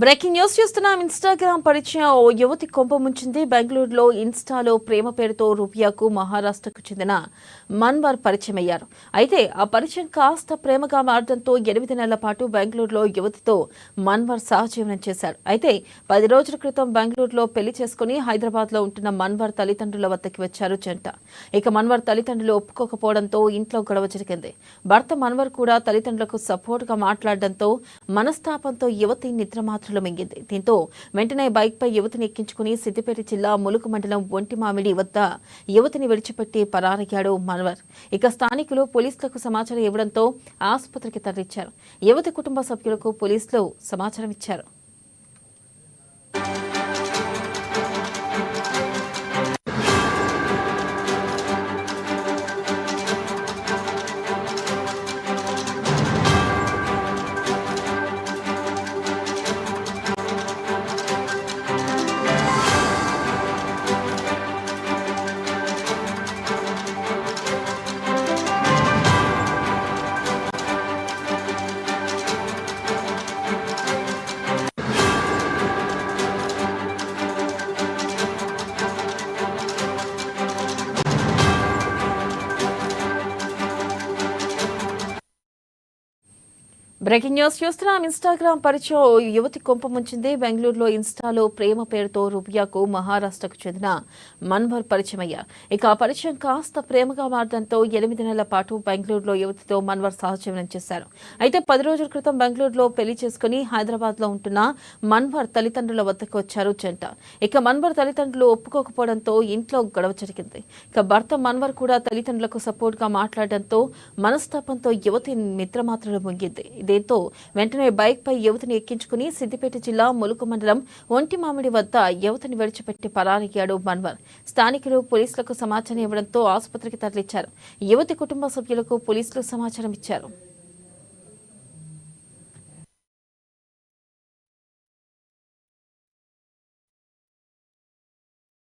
Breaking news చూస్తున్నాం. Instagram పరిచయం ఓ యువతి కొంప ముంచింది. బెంగళూరులో ఇన్స్టాలో ప్రేమ పేరుతో రూపియాకు మహారాష్ట్రకు చెందిన మన్వర్ పరిచయం అయ్యారు. అయితే ఆ పరిచయం కాస్త ప్రేమగా మారడంతో 8 నెలల పాటు బెంగళూరులో యువతితో మన్వర్ సహజీవనం చేశారు. అయితే 10 రోజుల క్రితం బెంగళూరులో పెళ్లి చేసుకుని హైదరాబాద్ లో ఉంటున్న మన్వర్ తల్లిదండ్రుల వద్దకి వచ్చారు జంట. ఇక మన్వర్ తల్లిదండ్రులు ఒప్పుకోకపోవడంతో ఇంట్లో గొడవ జరిగింది. భర్త మన్వర్ కూడా తల్లిదండ్రులకు సపోర్ట్ గా మాట్లాడడంతో మనస్తాపంతో యువతి నిద్రమాత్రలు మింగింది. దీంతో వెంటనే బైక్ పై యువతిని ఎక్కించుకుని సిద్దిపేట జిల్లా ములుగు మండలం ఒంటిమామిడి వద్ద యువతిని విడిచిపెట్టి పరారయ్యాడు మన్వర్. ఇక స్థానికులు పోలీసులకు సమాచారం ఇవ్వడంతో ఆసుపత్రికి తరలించారు. యువతి కుటుంబ సభ్యులకు పోలీసులు సమాచారం ఇచ్చారు. బ్రేకింగ్ న్యూస్ చూస్తున్నాం. ఇన్స్టాగ్రామ్ పరిచయం ఓ యువతి కొంప ముంచింది. బెంగళూరులో ఇన్స్టాలో ప్రేమ పేరుతో రూపియాకు మహారాష్ట్రకు చెందిన మన్వర్ పరిచయం అయ్యారు. ఇక ఆ పరిచయం కాస్త ప్రేమగా మారడంతో 8 నెలల పాటు బెంగళూరులో యువతితో మన్వర్ సహజీవనం చేశారు. అయితే 10 రోజుల క్రితం బెంగళూరులో పెళ్లి చేసుకుని హైదరాబాద్ లో ఉంటున్న మన్వర్ తల్లిదండ్రుల వద్దకు వచ్చారు జంట. ఇక మన్వర్ తల్లిదండ్రులు ఒప్పుకోకపోవడంతో ఇంట్లో గొడవ జరిగింది. ఇక భర్త మన్వర్ కూడా తల్లిదండ్రులకు సపోర్ట్ గా మాట్లాడడంతో మనస్తాపంతో యువతి నిద్రమాత్రలు ముంగింది. దీంతో వెంటనే బైక్ పై యువతిని ఎక్కించుకుని సిద్దిపేట జిల్లా ములుగు మండలం ఒంటిమామిడి వద్ద యువతిని విడిచిపెట్టి పరారయ్యాడు మన్వర్. స్థానికులు పోలీసులకు సమాచారం ఇవ్వడంతో ఆసుపత్రికి తరలించారు. యువతి కుటుంబ సభ్యులకు పోలీసులు సమాచారం ఇచ్చారు.